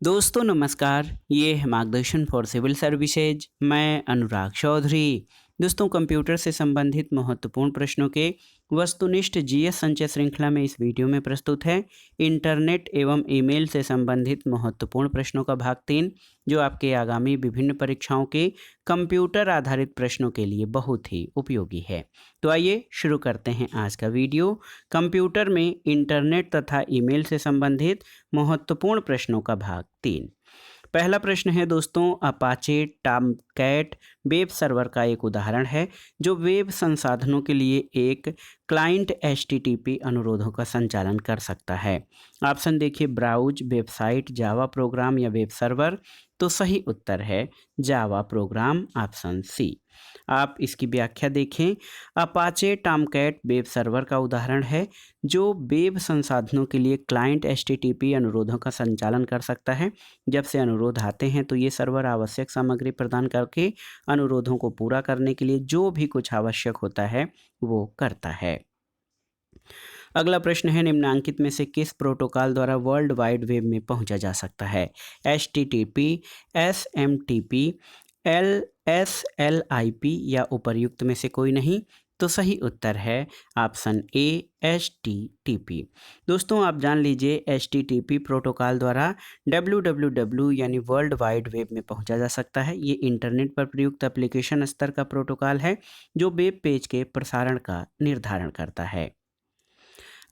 दोस्तों नमस्कार, ये है मार्गदर्शन फॉर सिविल सर्विसेज। मैं अनुराग चौधरी। दोस्तों कंप्यूटर से संबंधित महत्वपूर्ण प्रश्नों के वस्तुनिष्ठ जीएस संचय श्रृंखला में इस वीडियो में प्रस्तुत है इंटरनेट एवं ईमेल से संबंधित महत्वपूर्ण प्रश्नों का भाग 3, जो आपके आगामी विभिन्न परीक्षाओं के कंप्यूटर आधारित प्रश्नों के लिए बहुत ही उपयोगी है। तो आइए शुरू करते हैं आज का वीडियो। कंप्यूटर में इंटरनेट तथा ईमेल से संबंधित महत्वपूर्ण प्रश्नों का भाग 3। पहला प्रश्न है दोस्तों, अपाचे टॉमकैट वेब सर्वर का एक उदाहरण है जो वेब संसाधनों के लिए एक क्लाइंट एचटीटीपी अनुरोधों का संचालन कर सकता है। ऑप्शन देखिए, ब्राउज, वेबसाइट, जावा प्रोग्राम या वेब सर्वर। तो सही उत्तर है जावा प्रोग्राम, ऑप्शन सी। आप इसकी व्याख्या देखें। अपाचे टॉमकैट वेब सर्वर का उदाहरण है जो वेब संसाधनों के लिए क्लाइंट एचटीटीपी अनुरोधों का संचालन कर सकता है। जब से अनुरोध आते हैं तो ये सर्वर आवश्यक सामग्री प्रदान करके अनुरोधों को पूरा करने के लिए जो भी कुछ आवश्यक होता है वो करता है। अगला प्रश्न है, निम्नांकित में से किस प्रोटोकॉल द्वारा वर्ल्ड वाइड वेब में पहुंचा जा सकता है? HTTP, SMTP, LSLIP या उपर्युक्त में से कोई नहीं? तो सही उत्तर है ऑप्शन ए, HTTP। दोस्तों आप जान लीजिए, HTTP प्रोटोकॉल द्वारा www यानी वर्ल्ड वाइड वेब में पहुंचा जा सकता है। ये इंटरनेट पर प्रयुक्त एप्लीकेशन स्तर का प्रोटोकॉल है जो वेब पेज के प्रसारण का निर्धारण करता है।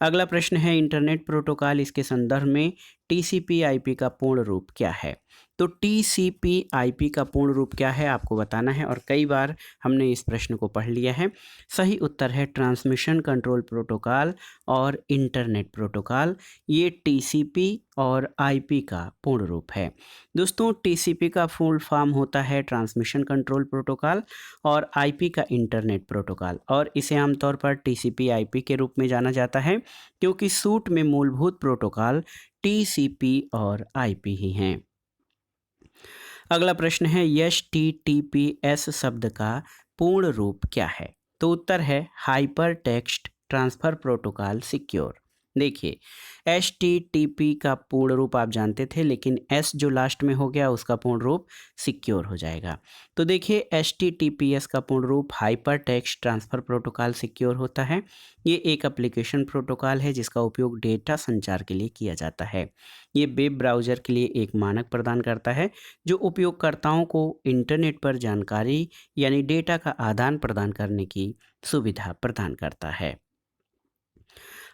अगला प्रश्न है, इंटरनेट प्रोटोकॉल इसके संदर्भ में TCP/IP का पूर्ण रूप क्या है? तो TCP/IP का पूर्ण रूप क्या है आपको बताना है, और कई बार हमने इस प्रश्न को पढ़ लिया है। सही उत्तर है ट्रांसमिशन कंट्रोल प्रोटोकॉल और इंटरनेट प्रोटोकॉल। ये TCP और IP का पूर्ण रूप है। दोस्तों TCP का फुल फॉर्म होता है ट्रांसमिशन कंट्रोल प्रोटोकॉल और IP का इंटरनेट प्रोटोकॉल, और इसे आमतौर पर TCP/IP के रूप में जाना जाता है क्योंकि सूट में मूलभूत प्रोटोकॉल TCP और IP ही हैं। अगला प्रश्न है, HTTPS शब्द का पूर्ण रूप क्या है? तो उत्तर है hyper text transfer protocol secure. देखिए, HTTP का पूर्ण रूप आप जानते थे, लेकिन S जो लास्ट में हो गया उसका पूर्ण रूप सिक्योर हो जाएगा। तो देखिए, HTTPS का पूर्ण रूप hyper text transfer protocol secure होता है। ये एक एप्लीकेशन प्रोटोकॉल है जिसका उपयोग डेटा संचार के लिए किया जाता है। ये वेब ब्राउज़र के लिए एक मानक प्रदान करता है जो उपयोगकर्ताओं को इंटरनेट पर जानकारी यानी डेटा का आदान प्रदान करने की सुविधा प्रदान करता है।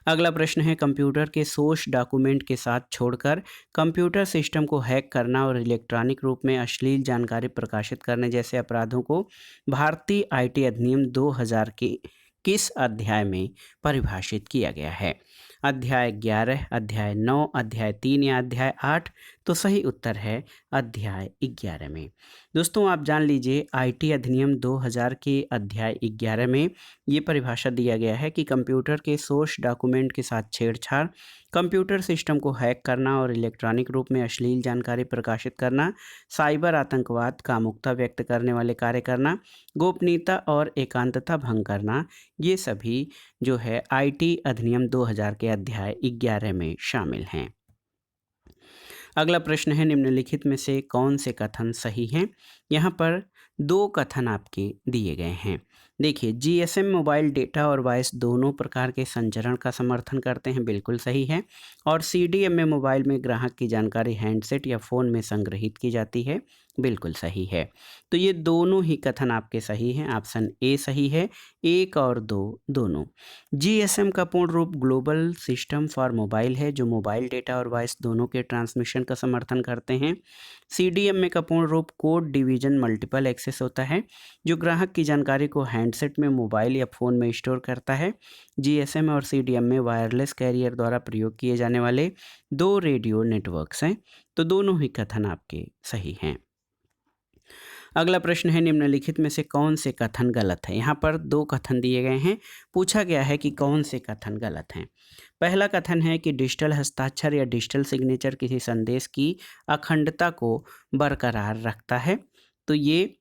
अगला प्रश्न है, कंप्यूटर के सोर्स डॉक्यूमेंट के साथ छोड़कर कंप्यूटर सिस्टम को हैक करना और इलेक्ट्रॉनिक रूप में अश्लील जानकारी प्रकाशित करने जैसे अपराधों को भारतीय आईटी अधिनियम 2000 के किस अध्याय में परिभाषित किया गया है? अध्याय 11, अध्याय 9, अध्याय 3 या अध्याय 8? तो सही उत्तर है अध्याय 11 में। दोस्तों आप जान लीजिए, आईटी अधिनियम 2000 के अध्याय 11 में ये परिभाषा दिया गया है कि कंप्यूटर के सोर्स डॉक्यूमेंट के साथ छेड़छाड़, कंप्यूटर सिस्टम को हैक करना और इलेक्ट्रॉनिक रूप में अश्लील जानकारी प्रकाशित करना, साइबर आतंकवाद, कामुकता व्यक्त करने वाले कार्य करना, गोपनीयता और एकांतता भंग करना, ये सभी जो है आईटी अधिनियम 2000 के अध्याय 11 में शामिल हैं। अगला प्रश्न है, निम्नलिखित में से कौन से कथन सही हैं? यहाँ पर दो कथन आपके दिए गए हैं। देखिए, जीएसएम मोबाइल डेटा और वॉइस दोनों प्रकार के संचरण का समर्थन करते हैं, बिल्कुल सही है। और सीडीएमए मोबाइल में ग्राहक की जानकारी हैंडसेट या फ़ोन में संग्रहित की जाती है, बिल्कुल सही है। तो ये दोनों ही कथन आपके सही हैं, ऑप्शन ए सही है। 1 और 2 दोनों। जीएसएम का पूर्ण रूप ग्लोबल सिस्टम फॉर मोबाइल है जो मोबाइल डेटा और वॉइस दोनों के ट्रांसमिशन का समर्थन करते हैं। सीडीएमए का पूर्ण रूप कोड डिवीजन मल्टीपल एक्सेस होता है जो ग्राहक की जानकारी को हैंडसेट में, मोबाइल या फ़ोन में स्टोर करता है। जीएसएम और सीडीएमए वायरलेस कैरियर द्वारा प्रयोग किए जाने वाले दो रेडियो नेटवर्क्स हैं। तो दोनों ही कथन आपके सही हैं। अगला प्रश्न है, निम्नलिखित में से कौन से कथन गलत है? यहाँ पर दो कथन दिए गए हैं, पूछा गया है कि कौन से कथन गलत हैं। पहला कथन है कि डिजिटल हस्ताक्षर या डिजिटल सिग्नेचर किसी संदेश की अखंडता को बरकरार रखता है। तो ये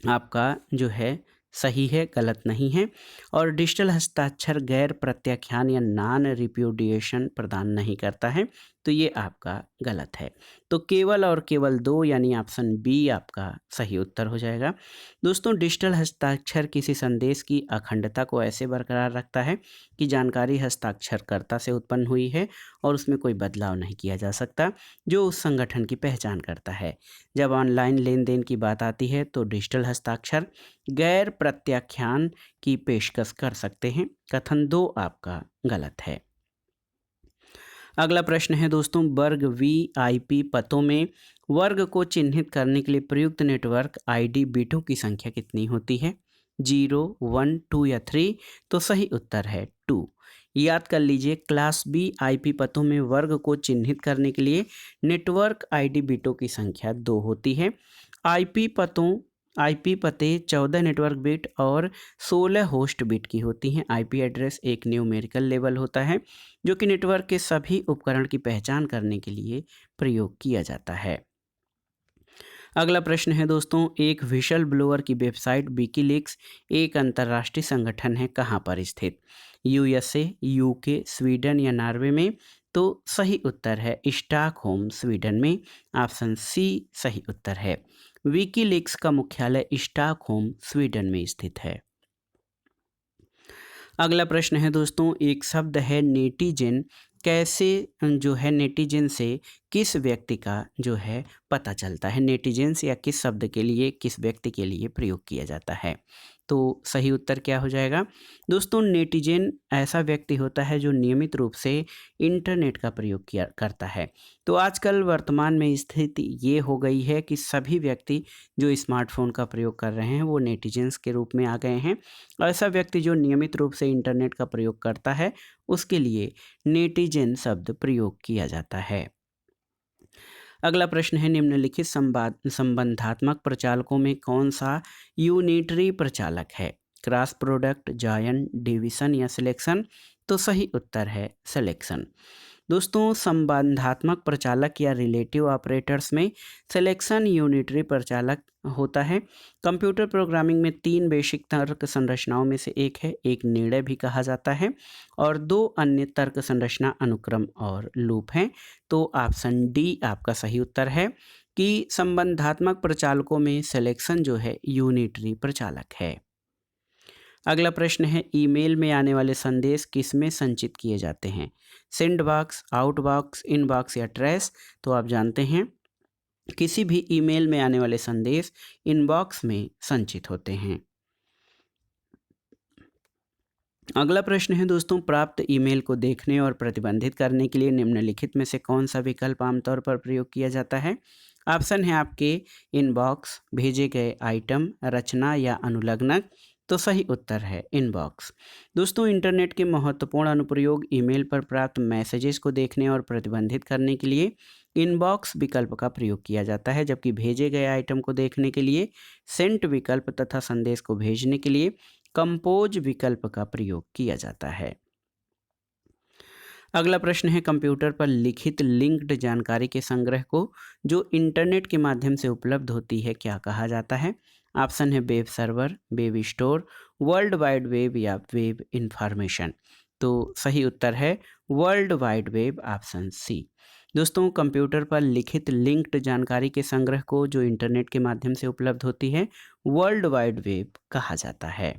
आपका जो है सही है, गलत नहीं है। और डिजिटल हस्ताक्षर गैर प्रत्याख्यान या नॉन रिप्यूडिएशन प्रदान नहीं करता है। तो ये आपका गलत है। तो केवल और केवल 2 यानी ऑप्शन बी आपका सही उत्तर हो जाएगा। दोस्तों, डिजिटल हस्ताक्षर किसी संदेश की अखंडता को ऐसे बरकरार रखता है कि जानकारी हस्ताक्षरकर्ता से उत्पन्न हुई है और उसमें कोई बदलाव नहीं किया जा सकता, जो उस संगठन की पहचान करता है। जब ऑनलाइन लेन-देन की बात आती है तो डिजिटल हस्ताक्षर गैर प्रत्याख्यान की पेशकश कर सकते हैं। कथन 2 आपका गलत है। अगला प्रश्न है दोस्तों, वर्ग वीआईपी पतों में वर्ग को चिन्हित करने के लिए प्रयुक्त नेटवर्क आईडी बिटों की संख्या कितनी होती है? 0, 1, 2 या 3? तो सही उत्तर है 2। याद कर लीजिए, क्लास बी आईपी पतों में वर्ग को चिन्हित करने के लिए नेटवर्क आईडी बिटों की संख्या 2 होती है। आईपी पते 14 नेटवर्क बिट और 16 होस्ट बिट की होती हैं। आईपी एड्रेस एक न्यूमेरिकल लेवल होता है जो कि नेटवर्क के सभी उपकरण की पहचान करने के लिए प्रयोग किया जाता है। अगला प्रश्न है दोस्तों, एक व्हिसल ब्लोअर की वेबसाइट विकीलीक्स एक अंतर्राष्ट्रीय संगठन है, कहाँ पर स्थित? यूएसए, यूके, स्वीडन या नॉर्वे में? तो सही उत्तर है स्टॉकहोम, स्वीडन में। ऑप्शन सी सही उत्तर है। विकीलीक्स का मुख्यालय स्टॉकहोम, स्वीडन में स्थित है। अगला प्रश्न है दोस्तों, एक शब्द है नेटिजन, कैसे जो है नेटिजन से किस व्यक्ति का जो है पता चलता है? नेटिजन्स या किस शब्द के लिए किस व्यक्ति के लिए प्रयोग किया जाता है? तो सही उत्तर क्या हो जाएगा? दोस्तों, नेटिजन ऐसा व्यक्ति होता है जो नियमित रूप से इंटरनेट का प्रयोग किया करता है। तो आजकल वर्तमान में स्थिति ये हो गई है कि सभी व्यक्ति जो स्मार्टफोन का प्रयोग कर रहे हैं वो नेटिजन्स के रूप में आ गए हैं। ऐसा व्यक्ति जो नियमित रूप से इंटरनेट का प्रयोग करता है उसके लिए नेटिजन शब्द प्रयोग किया जाता है। अगला प्रश्न है, निम्नलिखित संबंधात्मक प्रचालकों में कौन सा यूनिटरी प्रचालक है? क्रॉस प्रोडक्ट, जॉइन, डिवीजन या सिलेक्शन? तो सही उत्तर है सिलेक्शन। दोस्तों, संबंधात्मक प्रचालक या रिलेटिव ऑपरेटर्स में सिलेक्शन यूनिटरी प्रचालक होता है। कंप्यूटर प्रोग्रामिंग में 3 बेसिक तर्क संरचनाओं में से एक है, एक निर्णय भी कहा जाता है, और 2 अन्य तर्क संरचना अनुक्रम और लूप हैं। तो ऑप्शन डी आपका सही उत्तर है कि संबंधात्मक प्रचालकों में सिलेक्शन जो है यूनिटरी प्रचालक है। अगला प्रश्न है, ईमेल में आने वाले संदेश किसमें संचित किए जाते हैं? Send box, out box, inbox या ट्रैश? तो आप जानते हैं किसी भी ईमेल में आने वाले संदेश इनबॉक्स में संचित होते हैं। अगला प्रश्न है दोस्तों, प्राप्त ईमेल को देखने और प्रतिबंधित करने के लिए निम्नलिखित में से कौन सा विकल्प आमतौर पर प्रयोग किया जाता है? ऑप्शन है आपके इनबॉक्स, भेजे गए आइटम, रचना या अनुलग्नक? तो सही उत्तर है इनबॉक्स। दोस्तों, इंटरनेट के महत्वपूर्ण अनुप्रयोग ईमेल पर प्राप्त मैसेजेस को देखने और प्रतिबंधित करने के लिए इनबॉक्स विकल्प का प्रयोग किया जाता है, जबकि भेजे गए आइटम को देखने के लिए सेंट विकल्प तथा संदेश को भेजने के लिए कंपोज विकल्प का प्रयोग किया जाता है। अगला प्रश्न है, कंप्यूटर पर लिखित लिंक्ड जानकारी के संग्रह को जो इंटरनेट के माध्यम से उपलब्ध होती है क्या कहा जाता है? ऑप्शन है web server, web store, world wide web या वेब इंफॉर्मेशन? तो सही उत्तर है world wide web, option C. दोस्तों, कंप्यूटर पर लिखित लिंक्ड जानकारी के संग्रह को जो इंटरनेट के माध्यम से उपलब्ध होती है वर्ल्ड वाइड वेब कहा जाता है।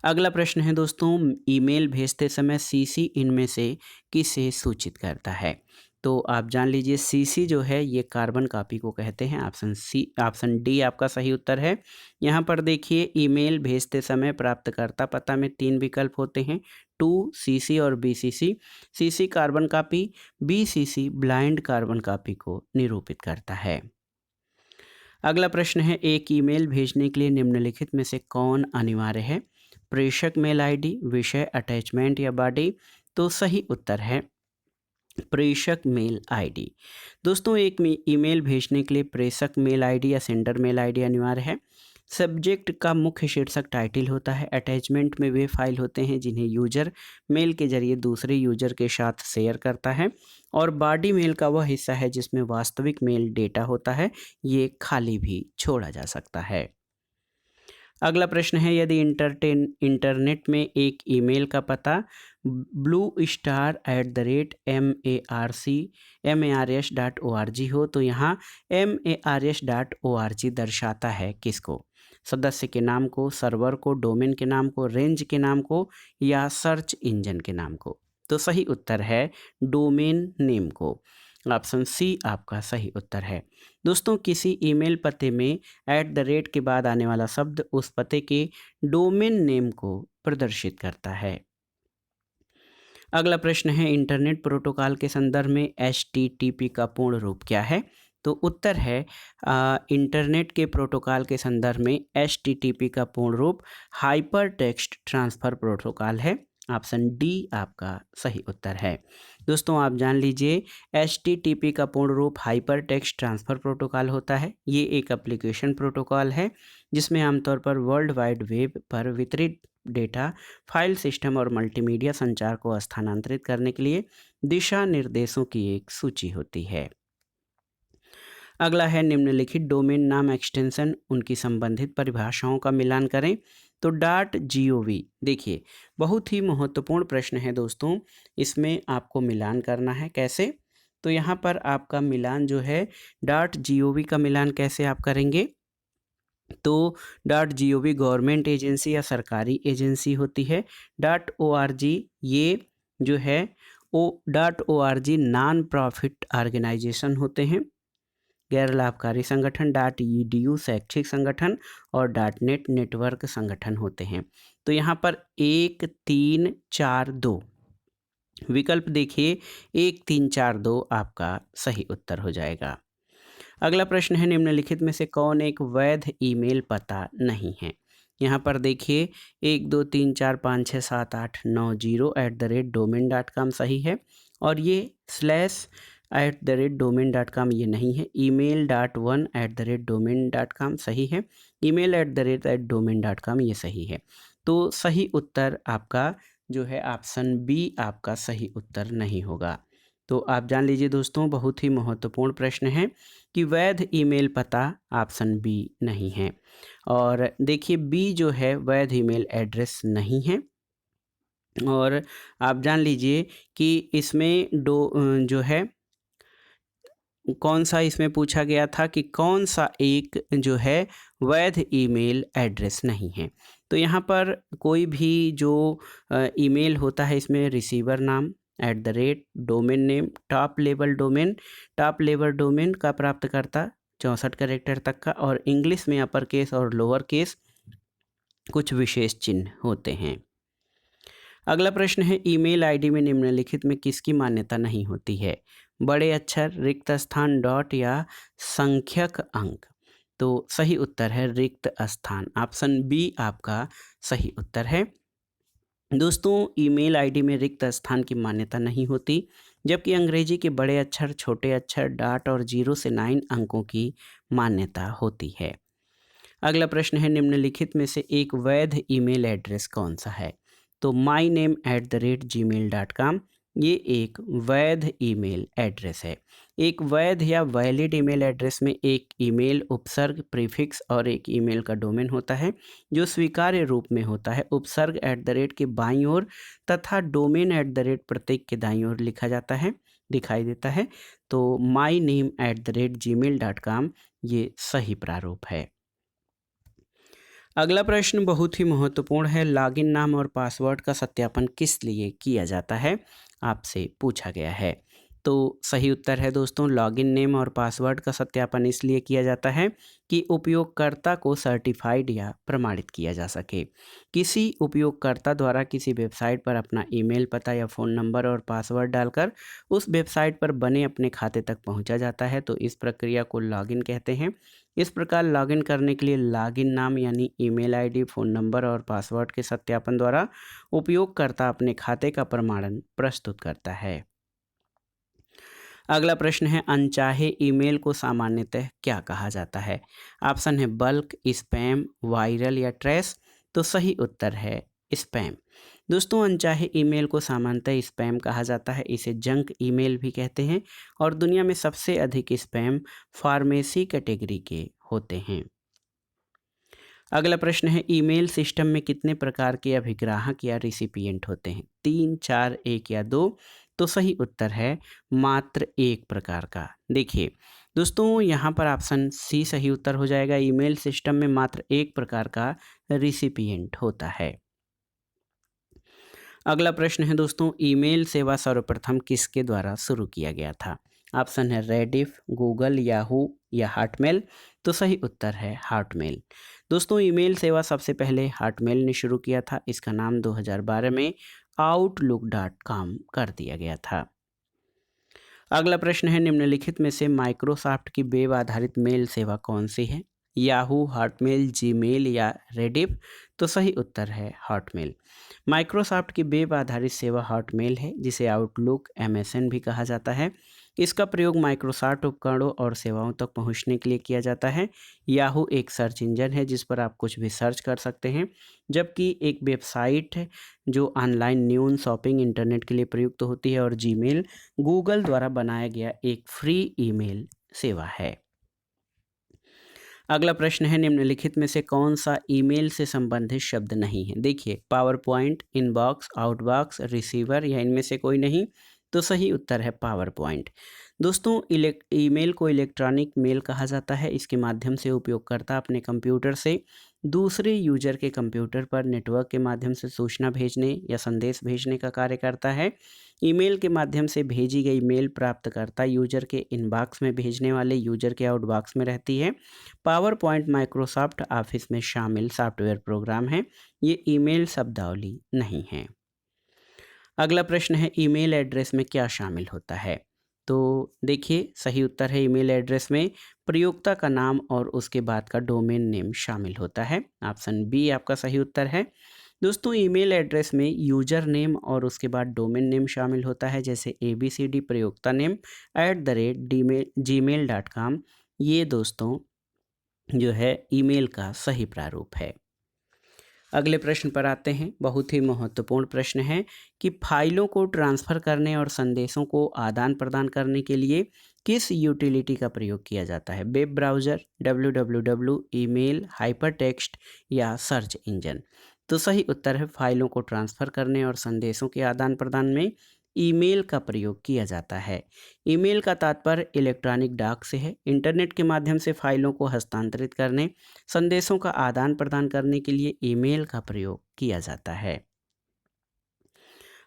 अगला प्रश्न है दोस्तों, ईमेल भेजते समय सीसी इनमें से किसे सूचित करता है? तो आप जान लीजिए, सीसी जो है ये कार्बन कॉपी को कहते हैं। ऑप्शन डी आपका सही उत्तर है। यहाँ पर देखिए, ईमेल भेजते समय प्राप्तकर्ता पता में 3 विकल्प होते हैं, टू सीसी और BCC. CC carbon copy, BCC blind carbon copy को निरूपित करता है। अगला प्रश्न है, एक ईमेल भेजने के लिए निम्नलिखित में से कौन अनिवार्य है? प्रेषक मेल आईडी, विषय, अटैचमेंट या बॉडी? तो सही उत्तर है प्रेषक मेल आईडी। दोस्तों, एक ईमेल भेजने के लिए प्रेषक मेल आईडी या सेंडर मेल आईडी अनिवार्य है। सब्जेक्ट का मुख्य शीर्षक टाइटल होता है। अटैचमेंट में वे फाइल होते हैं जिन्हें यूजर मेल के जरिए दूसरे यूजर के साथ शेयर करता है, और बॉडी मेल का वह हिस्सा है जिसमें वास्तविक मेल डेटा होता है, ये खाली भी छोड़ा जा सकता है। अगला प्रश्न है, यदि इंटरनेट में एक ईमेल का पता bluestar@marc.mars.org हो, तो यहाँ mars.org दर्शाता है किसको? सदस्य के नाम को, सर्वर को, डोमेन के नाम को, रेंज के नाम को या सर्च इंजन के नाम को। तो सही उत्तर है डोमेन नेम को। ऑप्शन सी आपका सही उत्तर है। दोस्तों, किसी ईमेल पते में @ के बाद आने वाला शब्द उस पते के डोमेन नेम को प्रदर्शित करता है। अगला प्रश्न है, इंटरनेट प्रोटोकॉल के संदर्भ में HTTP का पूर्ण रूप क्या है? तो उत्तर है इंटरनेट के प्रोटोकॉल के संदर्भ में HTTP का पूर्ण रूप हाइपर टेक्स्ट ट्रांसफ़र प्रोटोकॉल है। ऑप्शन डी आपका सही उत्तर है। दोस्तों, आप जान लीजिए HTTP का पूर्ण रूप हाइपर टेक्स्ट ट्रांसफ़र प्रोटोकॉल होता है। ये एक एप्लीकेशन प्रोटोकॉल है जिसमें आमतौर पर वर्ल्ड वाइड वेब पर वितरित डेटा, फाइल सिस्टम और मल्टीमीडिया संचार को स्थानांतरित करने के लिए दिशा निर्देशों की एक सूची होती है। अगला है, निम्नलिखित डोमेन नाम एक्सटेंशन उनकी संबंधित परिभाषाओं का मिलान करें। तो .gov, देखिए बहुत ही महत्वपूर्ण प्रश्न है दोस्तों, इसमें आपको मिलान करना है। कैसे? तो यहाँ पर आपका मिलान जो है .gov का मिलान कैसे आप करेंगे? तो .gov गवर्नमेंट एजेंसी या सरकारी एजेंसी होती है। .org ये जो है .org नॉन प्रॉफिट ऑर्गेनाइजेशन होते हैं, गैर लाभकारी संगठन। .edu शैक्षिक संगठन और .net नेटवर्क संगठन होते हैं। तो यहाँ पर 1 3 4 2 विकल्प देखिए, 1 3 4 2 आपका सही उत्तर हो जाएगा। अगला प्रश्न है, निम्नलिखित में से कौन एक वैध ईमेल पता नहीं है? यहाँ पर देखिए 1 2 3 4 5 6 7 8 9 0 @domain.com सही है, और ये /@domain.com ये नहीं है। email.1 @domain.com सही है। email @domain.com ये सही है। तो सही उत्तर आपका जो है ऑप्शन बी आपका सही उत्तर नहीं होगा। तो आप जान लीजिए दोस्तों, बहुत ही महत्वपूर्ण प्रश्न है कि वैध ईमेल पता ऑप्शन बी नहीं है। और देखिए बी जो है वैध ईमेल एड्रेस नहीं है। और आप जान लीजिए कि इसमें जो है कौन सा इसमें पूछा गया था कि कौन सा एक जो है वैध ईमेल एड्रेस नहीं है। तो यहाँ पर कोई भी जो ईमेल होता है इसमें रिसीवर नाम @domain name top level domain का प्राप्तकर्ता 64 कैरेक्टर तक का, और इंग्लिश में अपर केस और लोअर केस कुछ विशेष चिन्ह होते हैं। अगला प्रश्न है, ईमेल आईडी में निम्नलिखित में किसकी मान्यता नहीं होती है? बड़े अक्षर, रिक्त स्थान, डॉट या संख्यक अंक। तो सही उत्तर है रिक्त स्थान। ऑप्शन बी आपका सही उत्तर है। दोस्तों, ईमेल आईडी में रिक्त स्थान की मान्यता नहीं होती, जबकि अंग्रेजी के बड़े अक्षर, छोटे अक्षर, डॉट और 0 से 9 अंकों की मान्यता होती है। अगला प्रश्न है, निम्नलिखित में से एक वैध ईमेल एड्रेस कौन सा है? तो myname@gmail.com ये एक वैध ईमेल एड्रेस है। एक वैध या वैलिड ईमेल एड्रेस में एक ईमेल उपसर्ग, प्रीफिक्स और एक ईमेल का डोमेन होता है जो स्वीकार्य रूप में होता है। उपसर्ग @ के बाईं ओर तथा डोमेन @ प्रत्येक के दाईं ओर लिखा जाता है, दिखाई देता है। तो myname@gmail.com ये सही प्रारूप है। अगला प्रश्न बहुत ही महत्वपूर्ण है, लॉगिन नाम और पासवर्ड का सत्यापन किस लिए किया जाता है? आपसे पूछा गया है। तो सही उत्तर है दोस्तों, लॉगिन नेम और पासवर्ड का सत्यापन इसलिए किया जाता है कि उपयोगकर्ता को सर्टिफाइड या प्रमाणित किया जा सके। किसी उपयोगकर्ता द्वारा किसी वेबसाइट पर अपना ईमेल पता या फ़ोन नंबर और पासवर्ड डालकर उस वेबसाइट पर बने अपने खाते तक पहुंचा जाता है, तो इस प्रक्रिया को लॉगिन कहते हैं। इस प्रकार लॉगिन करने के लिए लॉगिन नाम यानी ईमेल आईडी, फ़ोन नंबर और पासवर्ड के सत्यापन द्वारा उपयोगकर्ता अपने खाते का प्रमाणन प्रस्तुत करता है। अगला प्रश्न है, अनचाहे ईमेल को सामान्यतः क्या कहा जाता है? ऑप्शन है बल्क, स्पैम, वायरल या ट्रेस। तो सही उत्तर है स्पैम। दोस्तों, अनचाहे ईमेल को सामान्यतः स्पैम कहा जाता है। इसे जंक ईमेल भी कहते हैं, और दुनिया में सबसे अधिक स्पैम फार्मेसी कैटेगरी के होते हैं। अगला प्रश्न है ईमेल सिस्टम में कितने प्रकार के अभिग्राहक या रिसिपिएंट होते हैं? 3, 4, 1 या 2? तो सही उत्तर है मात्र एक प्रकार का। देखिए दोस्तों यहाँ पर ऑप्शन सी सही उत्तर हो जाएगा। ईमेल सिस्टम में मात्र एक प्रकार का रिसिपिएंट होता है। अगला प्रश्न है दोस्तों ईमेल सेवा सर्वप्रथम किसके द्वारा शुरू किया गया था? ऑप्शन है रेडिफ, गूगल, याहू या हॉटमेल। तो सही उत्तर है हॉटमेल। दोस्तों ईमेल सेवा सबसे पहले हॉटमेल ने शुरू किया था। इसका नाम 2012 में outlook.com कर दिया गया था। अगला प्रश्न है निम्नलिखित में से माइक्रोसॉफ्ट की वेब आधारित मेल सेवा कौन सी है? याहू, हॉटमेल, जीमेल या रेडिफ? तो सही उत्तर है हॉटमेल। माइक्रोसॉफ्ट की वेब आधारित सेवा हॉटमेल है, जिसे आउटलुक MSN भी कहा जाता है। इसका प्रयोग माइक्रोसॉफ्ट उपकरणों और सेवाओं तक पहुंचने के लिए किया जाता है। याहू एक सर्च इंजन है जिस पर आप कुछ भी सर्च कर सकते हैं, जबकि एक वेबसाइट है जो ऑनलाइन न्यूज़, शॉपिंग, इंटरनेट के लिए प्रयुक्त होती है। और जीमेल गूगल द्वारा बनाया गया एक फ्री ईमेल सेवा है। अगला प्रश्न है निम्नलिखित में से कौन सा ईमेल से संबंधित शब्द नहीं है? देखिए power point, inbox, outbox, receiver या इनमें से कोई नहीं? तो सही उत्तर है पावर पॉइंट। दोस्तों ईमेल को इलेक्ट्रॉनिक मेल कहा जाता है। इसके माध्यम से उपयोगकर्ता अपने कंप्यूटर से दूसरे यूजर के कंप्यूटर पर नेटवर्क के माध्यम से सूचना भेजने या संदेश भेजने का कार्य करता है। ईमेल के माध्यम से भेजी गई मेल प्राप्तकर्ता यूजर के इनबॉक्स में भेजने वाले यूजर के आउटबॉक्स में रहती है। पावर पॉइंट माइक्रोसॉफ्ट ऑफिस में शामिल सॉफ्टवेयर प्रोग्राम है। ये ईमेल शब्दावली नहीं है। अगला प्रश्न है ईमेल एड्रेस में क्या शामिल होता है? तो देखिए सही उत्तर है ईमेल एड्रेस में प्रयोक्ता का नाम और उसके बाद का डोमेन नेम शामिल होता है। ऑप्शन बी आपका सही उत्तर है। दोस्तों ईमेल एड्रेस में यूजर नेम और उसके बाद डोमेन नेम शामिल होता है, जैसे ABCD प्रयोक्ता नेम @gmail.com। ये दोस्तों जो है ईमेल का सही प्रारूप है। अगले प्रश्न पर आते हैं। बहुत ही महत्वपूर्ण प्रश्न है कि फाइलों को ट्रांसफ़र करने और संदेशों को आदान प्रदान करने के लिए किस यूटिलिटी का प्रयोग किया जाता है? Web browser, www, email, hypertext या सर्च इंजन? तो सही उत्तर है फाइलों को ट्रांसफ़र करने और संदेशों के आदान प्रदान में ईमेल का प्रयोग किया जाता है। ईमेल का तात्पर्य इलेक्ट्रॉनिक डाक से है। इंटरनेट के माध्यम से फाइलों को हस्तांतरित करने, संदेशों का आदान प्रदान करने के लिए ईमेल का प्रयोग किया जाता है।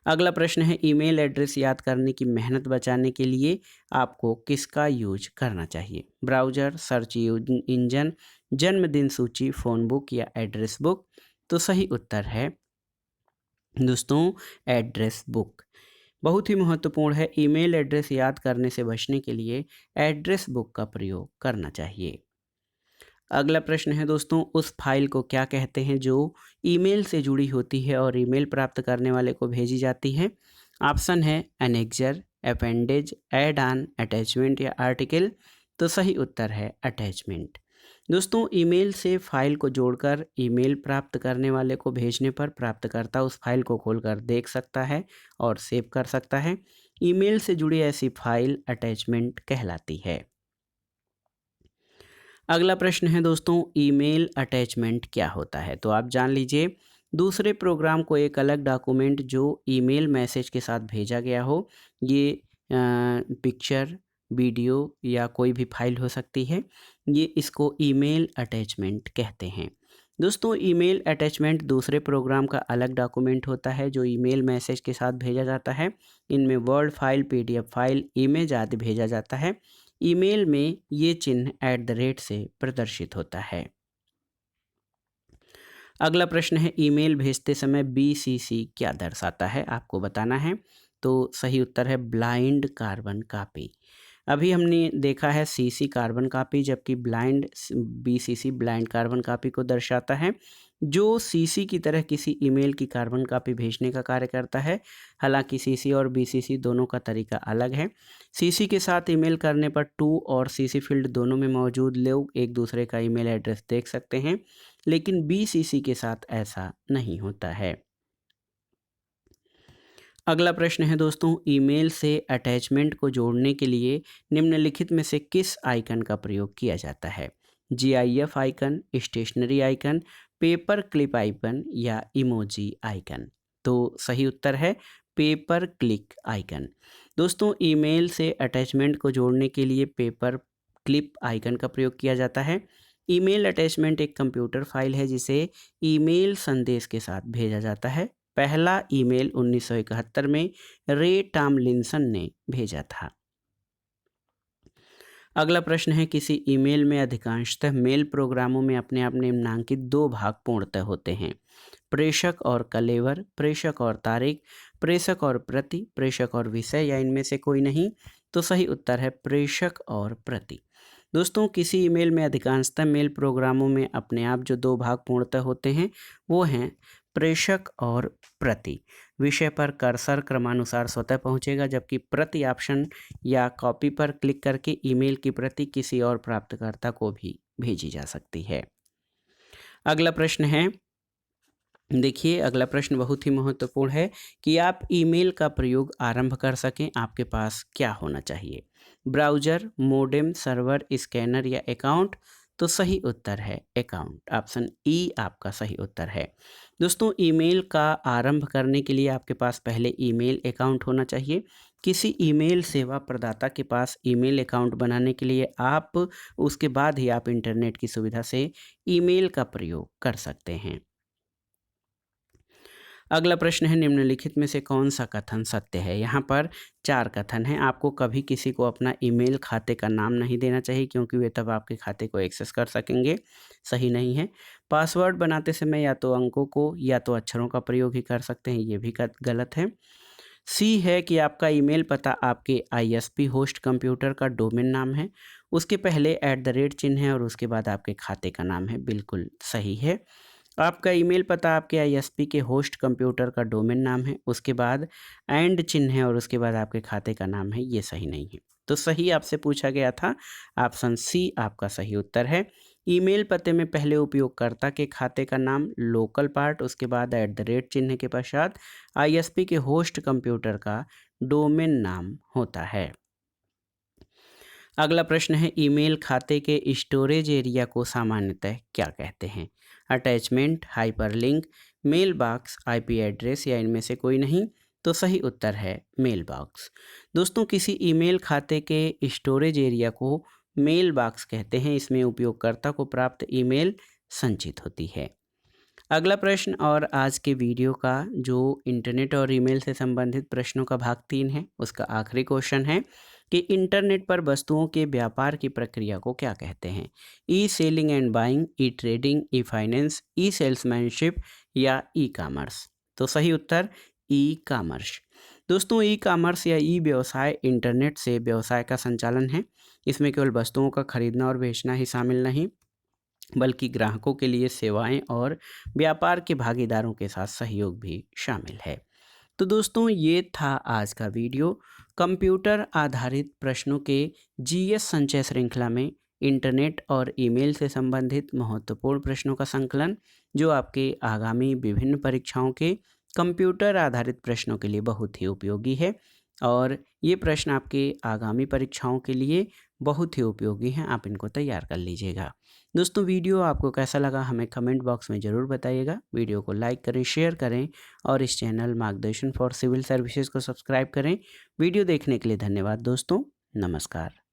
अगला प्रश्न है ईमेल एड्रेस याद करने की मेहनत बचाने के लिए आपको किसका यूज करना चाहिए? ब्राउज़र, सर्च इंजन, जन्मदिन सूची, फ़ोन बुक या एड्रेस बुक? तो सही उत्तर है दोस्तों एड्रेस बुक। बहुत ही महत्वपूर्ण है, ईमेल एड्रेस याद करने से बचने के लिए एड्रेस बुक का प्रयोग करना चाहिए। अगला प्रश्न है दोस्तों उस फाइल को क्या कहते हैं जो ईमेल से जुड़ी होती है और ईमेल प्राप्त करने वाले को भेजी जाती है? ऑप्शन है annexure, appendage, add on, attachment या आर्टिकल। तो सही उत्तर है अटैचमेंट। दोस्तों ईमेल से फाइल को जोड़कर ईमेल प्राप्त करने वाले को भेजने पर प्राप्तकर्ता उस फाइल को खोलकर देख सकता है और सेव कर सकता है। ईमेल से जुड़ी ऐसी फाइल अटैचमेंट कहलाती है। अगला प्रश्न है दोस्तों ईमेल अटैचमेंट क्या होता है? तो आप जान लीजिए दूसरे प्रोग्राम को एक अलग डॉक्यूमेंट जो ईमेल मैसेज के साथ भेजा गया हो, ये पिक्चर, वीडियो या कोई भी फाइल हो सकती है, ये इसको ईमेल अटैचमेंट कहते हैं। दोस्तों ईमेल अटैचमेंट दूसरे प्रोग्राम का अलग डॉक्यूमेंट होता है जो ईमेल मैसेज के साथ भेजा जाता है। इनमें word file, PDF file, image आदि भेजा जाता है। ईमेल में ये चिन्ह @ से प्रदर्शित होता है। अगला प्रश्न है ईमेल भेजते समय BCC क्या दर्शाता है? आपको बताना है। तो सही उत्तर है ब्लाइंड कार्बन कॉपी। अभी हमने देखा है CC कार्बन कॉपी, जबकि BCC ब्लाइंड कार्बन कॉपी को दर्शाता है, जो CC की तरह किसी ईमेल की कार्बन कॉपी भेजने का कार्य करता है। हालांकि CC और BCC दोनों का तरीका अलग है। CC के साथ ईमेल करने पर टू और CC फील्ड दोनों में मौजूद लोग एक दूसरे का ईमेल एड्रेस देख सकते हैं, लेकिन BCC के साथ ऐसा नहीं होता है। अगला प्रश्न है दोस्तों ईमेल से अटैचमेंट को जोड़ने के लिए निम्नलिखित में से किस आइकन का प्रयोग किया जाता है? GIF icon, stationery icon, paper clip icon या इमोजी आइकन। तो सही उत्तर है पेपर क्लिक आइकन। दोस्तों ईमेल से अटैचमेंट को जोड़ने के लिए पेपर क्लिप आइकन का प्रयोग किया जाता है। ईमेल अटैचमेंट एक कंप्यूटर फाइल है जिसे ईमेल संदेश के साथ भेजा जाता है। पहला ईमेल 1971 में रे टॉमलिंसन ने भेजा था। अगला प्रश्न है किसी ईमेल में अधिकांशतः मेल प्रोग्रामों में अपने आप निम्नांकित दो भाग पूर्णतः होते हैं: प्रेषक और कलेवर, प्रेषक और तारीख, प्रेषक और प्रति, प्रेषक और विषय या इनमें से कोई नहीं। तो सही उत्तर है प्रेषक और प्रति। दोस्तों किसी ईमेल में अधिकांशतः मेल प्रोग्रामों में अपने आप जो दो भाग पूर्णतः होते हैं वो हैं प्रेषक और प्रति। विषय पर कर्सर क्रमानुसार स्वतः पहुंचेगा, जबकि प्रति ऑप्शन या कॉपी पर क्लिक करके ईमेल की प्रति किसी और प्राप्तकर्ता को भी भेजी जा सकती है। अगला प्रश्न है, देखिए अगला प्रश्न बहुत ही महत्वपूर्ण है कि आप ईमेल का प्रयोग आरंभ कर सकें आपके पास क्या होना चाहिए: ब्राउज़र, मोडेम, सर्वर, स्कैनर या अकाउंट। तो सही उत्तर है अकाउंट। ऑप्शन ई आपका सही उत्तर है। दोस्तों ईमेल का आरंभ करने के लिए आपके पास पहले ईमेल अकाउंट होना चाहिए। किसी ईमेल सेवा प्रदाता के पास ईमेल अकाउंट बनाने के लिए आप उसके बाद ही आप इंटरनेट की सुविधा से ईमेल का प्रयोग कर सकते हैं। अगला प्रश्न है निम्नलिखित में से कौन सा कथन सत्य है। यहाँ पर 4 कथन हैं। आपको कभी किसी को अपना ईमेल खाते का नाम नहीं देना चाहिए क्योंकि वे तब आपके खाते को एक्सेस कर सकेंगे। सही नहीं है। पासवर्ड बनाते समय या तो अंकों को या तो अक्षरों का प्रयोग ही कर सकते हैं, ये भी गलत है। सी है कि आपका ईमेल पता आपके ISP होस्ट कंप्यूटर का डोमेन नाम है, उसके पहले @ चिन्ह है और उसके बाद आपके खाते का नाम है, बिल्कुल सही है। आपका ईमेल पता आपके ISP के होस्ट कंप्यूटर का डोमेन नाम है, उसके बाद एंड चिन्ह है और उसके बाद आपके खाते का नाम है, ये सही नहीं है। तो सही आपसे पूछा गया था, ऑप्शन सी आपका सही उत्तर है। ईमेल पते में पहले उपयोगकर्ता के खाते का नाम, लोकल पार्ट, उसके बाद @ चिन्ह के पश्चात ISP के होस्ट कंप्यूटर का डोमेन नाम होता है। अगला प्रश्न है ईमेल खाते के स्टोरेज एरिया को सामान्यतः क्या कहते हैं: attachment, hyperlink, mail box, IP address या इनमें से कोई नहीं। तो सही उत्तर है मेल बॉक्स। दोस्तों किसी ईमेल खाते के स्टोरेज एरिया को मेल बॉक्स कहते हैं। इसमें उपयोगकर्ता को प्राप्त ईमेल संचित होती है। अगला प्रश्न और आज के वीडियो का जो इंटरनेट और ईमेल से संबंधित प्रश्नों का भाग 3 है, उसका आखिरी क्वेश्चन है कि इंटरनेट पर वस्तुओं के व्यापार की प्रक्रिया को क्या कहते हैं: e selling and buying, e trading, e finance, e salesmanship या ई कॉमर्स। तो सही उत्तर ई कॉमर्स। दोस्तों ई कॉमर्स या ई व्यवसाय इंटरनेट से व्यवसाय का संचालन है। इसमें केवल वस्तुओं का खरीदना और बेचना ही शामिल नहीं, बल्कि ग्राहकों के लिए सेवाएं और व्यापार के भागीदारों के साथ सहयोग भी शामिल है। तो दोस्तों ये था आज का वीडियो, कंप्यूटर आधारित प्रश्नों के GS संचय श्रृंखला में इंटरनेट और ईमेल से संबंधित महत्वपूर्ण प्रश्नों का संकलन, जो आपके आगामी विभिन्न परीक्षाओं के कंप्यूटर आधारित प्रश्नों के लिए बहुत ही उपयोगी है और ये प्रश्न आपके आगामी परीक्षाओं के लिए बहुत ही उपयोगी हैं। आप इनको तैयार कर लीजिएगा। दोस्तों वीडियो आपको कैसा लगा हमें कमेंट बॉक्स में ज़रूर बताइएगा। वीडियो को लाइक करें, शेयर करें और इस चैनल मार्गदर्शन फॉर सिविल सर्विसेज को सब्सक्राइब करें। वीडियो देखने के लिए धन्यवाद दोस्तों। नमस्कार।